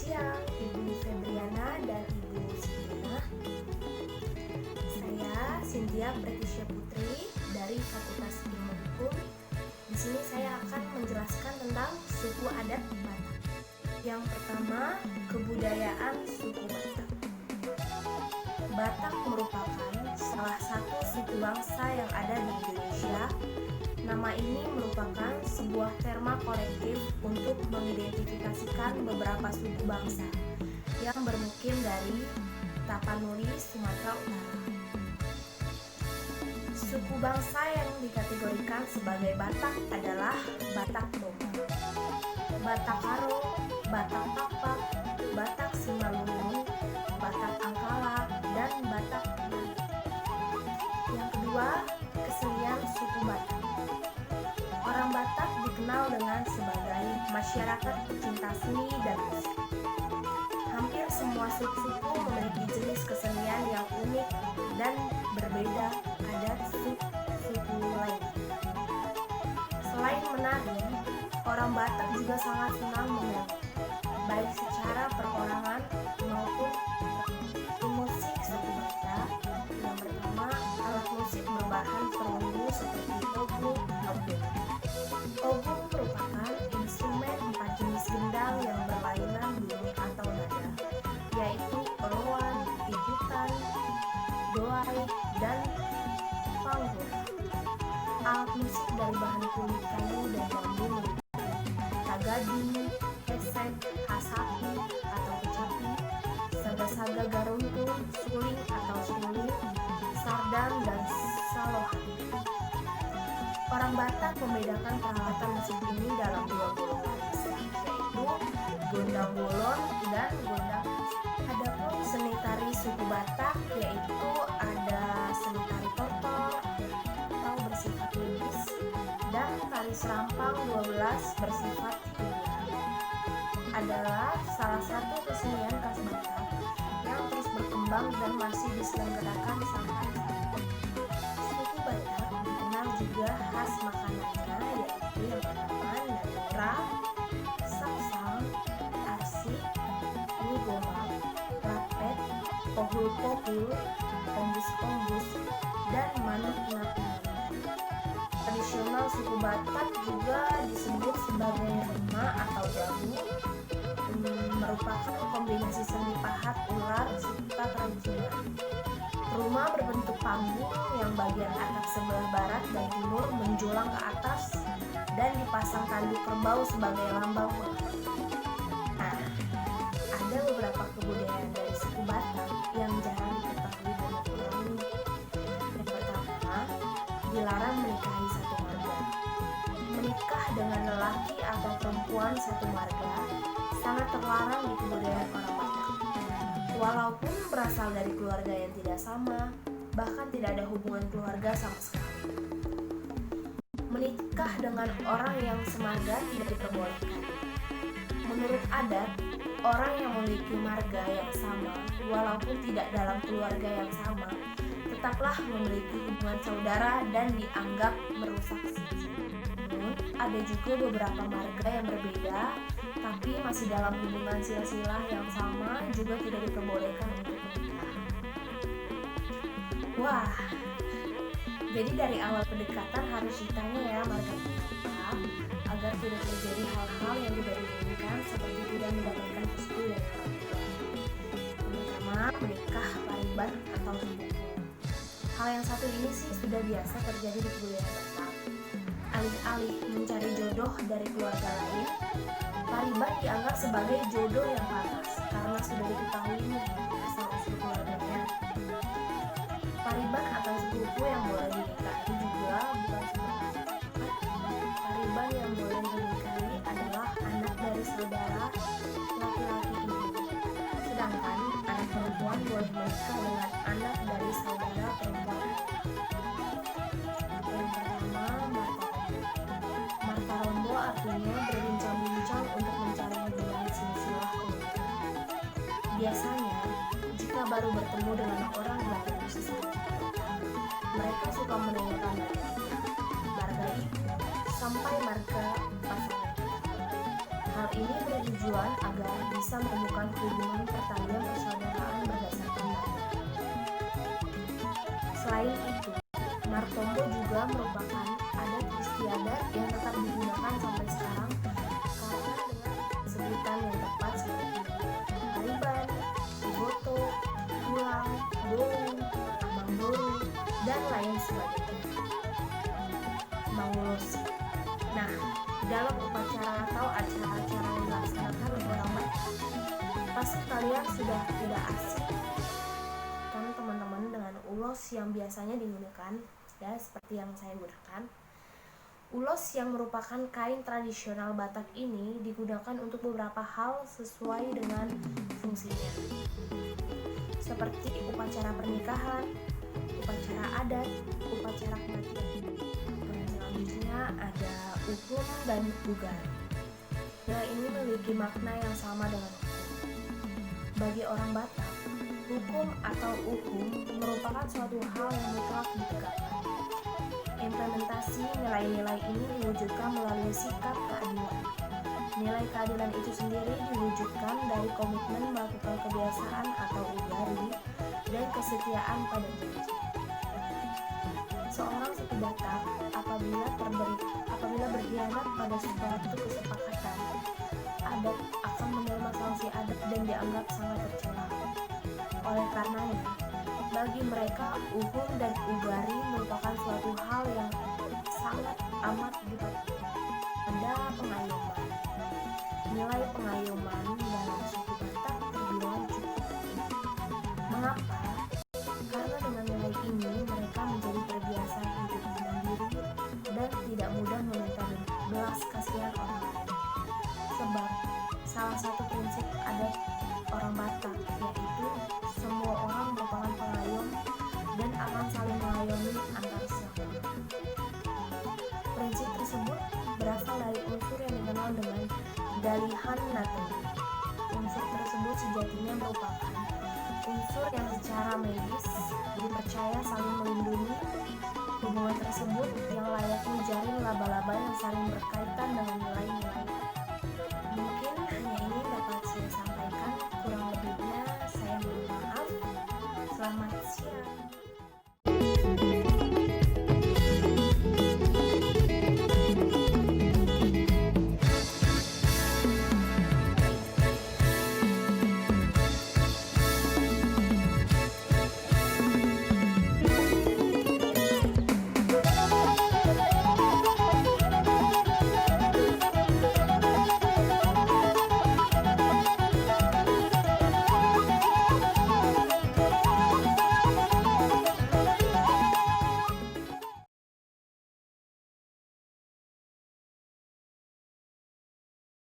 siang, Ibu Febriana dan Ibu Sintia. Saya Cynthia Pretisha Putri dari Fakultas Ilmu Hukum. Di sini saya akan menjelaskan tentang suku adat Batak. Yang pertama, kebudayaan suku Batak. Batak merupakan salah satu suku bangsa yang ada di Indonesia. Nama ini merupakan sebuah terma kolektif untuk mengidentifikasikan beberapa suku bangsa yang bermukim dari Tapanuli, Sumatera Utara. Suku bangsa yang dikategorikan sebagai Batak adalah Batak Toba, Batak Karo, Batak Tapak, Batak Simalungun, Batak Angkala, dan Batak Melayu. Yang kedua, kesenian suku Batak. Orang Batak dikenal dengan sebagai masyarakat pecinta seni dan musik. Hampir semua suku-suku memiliki jenis kesenian yang unik dan berbeda adat suku lain. Selain menari, orang Batak juga sangat senang menyanyi, baik secara perorangan maupun musik suku Batak. Yang pertama, alat musik berbahan perunggu seperti obung. Obung merupakan instrumen 4 jenis gendang yang berlainan bunyi atau nada, yaitu orowan, ikutan, doai, dan panggur. Alat musik dari bahan kulit kayu dan bambu meliputi tagadi, hesek, hasapi atau kecapi, saga-saga garuntung, suling atau suling, sardang, dan salohan. Orang Batak membedakan peralatan musik ini dalam 2 golongan, yaitu gondang bolon dan gondang musik. Adapun seni tari suku Batak yaitu ada seni tari tortor atau bersifat logis dan tari serampang 12 bersifat hiburan. Adalah salah satu kesenian khas Batak yang terus berkembang dan masih diselenggarakan sampai saat ini. Suku Batak dikenal juga khas makanannya, yaitu yang pertama nandura, saksang, arsik, mie gomak, lapet, pohul-pohul, ombus-ombus, dan manuk napi. Tradisional suku Batak juga disebut sebagai rema atau jamu, merupakan kombinasi seni pahat ular serta kerajinan. Rumah berbentuk panggung yang bagian atap sebelah barat dan timur menjulang ke atas dan dipasang tanduk kerbau sebagai lambang penghormatan. Nah, ada beberapa kebudayaan dari suku Batak yang jarang diketahui banyak orang. Yang pertama, dilarang menikahi satu marga. Menikah dengan lelaki atau perempuan satu marga sangat terlarang di kebudayaan orang Batak. Walaupun berasal dari keluarga yang tidak sama, bahkan tidak ada hubungan keluarga sama sekali. Menikah dengan orang yang semarga tidak diperbolehkan. Menurut adat, orang yang memiliki marga yang sama, walaupun tidak dalam keluarga yang sama, tetaplah memiliki hubungan saudara dan dianggap merusak sisi. Namun, ada juga beberapa marga yang berbeda, tapi masih dalam hubungan silsilah yang sama juga tidak diperbolehkan untuk menikah. Wah, jadi dari awal pendekatan harus ditanya ya marga kita, agar tidak terjadi hal-hal yang tidak diinginkan seperti tidak mendapatkan restu dari orang tua. Pertama, menikah pariban atau sepupu. Hal yang satu ini sih sudah biasa terjadi di kebudayaan Batak. Alih-alih mencari jodoh dari keluarga lain, pariban dianggap sebagai jodoh yang pantas karena sudah diketahui nih asal-usul keluarganya. Pariban atau sepupu yang boleh dinikahi juga bukan sembarang. Pariban yang boleh dinikahi adalah anak dari saudara laki-laki ibu. Sedangkan anak perempuan boleh menikah dengan anak dari saudara perempuan. Yang pertama, Marta Rombo artinya berbincang-bincang untuk mencari hubungan silsilah keluarga. Biasanya, jika baru bertemu dengan orang yang baru sesuatu, mereka suka menanyakan marga ibu sampai marga pasangan. Hal Hal ini bertujuan agar bisa menemukan hubungan pertalian persaudaraan berdasarkan darah. Selain itu, Martombo juga merupakan adat istiadat yang tetap digunakan sampai sekarang karena dengan sebutan yang tepat seperti Taliban, Iboto, Pulang, Bowu, Amangboru, dan lain sebagainya. Mangolosi. Nah, dalam upacara atau acara-acara yang dilaksanakan oleh orang Batak, pasti kalian sudah tidak asing kan teman-teman dengan ulos yang biasanya digunakan, ya seperti yang saya gunakan. Ulos yang merupakan kain tradisional Batak ini digunakan untuk beberapa hal sesuai dengan fungsinya, seperti upacara pernikahan, upacara adat, upacara kematian. Selanjutnya ada uhum dan ugar. Nah, ini memiliki makna yang sama dengan hukum. Bagi orang Batak, hukum atau uhum merupakan suatu hal yang mutlak ditegakkan. Implementasi nilai-nilai ini diwujudkan melalui sikap keadilan. Nilai keadilan itu sendiri diwujudkan dari komitmen melakukan kebiasaan atau ugari dan kesetiaan pada janji. Seorang suku Batak apabila berkhianat pada suatu kesepakatan, adat akan menerima sanksi adat dan dianggap sangat tercela. Oleh karenanya, bagi mereka uhum dan ugari merupakan suatu hal yang sangat amat dipatuhi. Ada pengayoman. Nilai pengayoman dalam suku Batak terbilang cukup tinggi. Mengapa? Karena dengan nilai ini mereka menjadi terbiasa hidup mandiri dan tidak mudah meminta belas kasihan orang lain. Sebab salah satu prinsip adat orang Batak yaitu semua orang merupakan pengayom dan akan saling mengayomi antar sesama. Prinsip tersebut berasal dari unsur yang dikenal dengan Dalihan Natoli. Unsur tersebut sejatinya merupakan unsur yang secara medis dipercaya saling melindungi. Hubungan tersebut yang layaknya jaring laba-laba yang saling berkaitan dengan nilai-nilai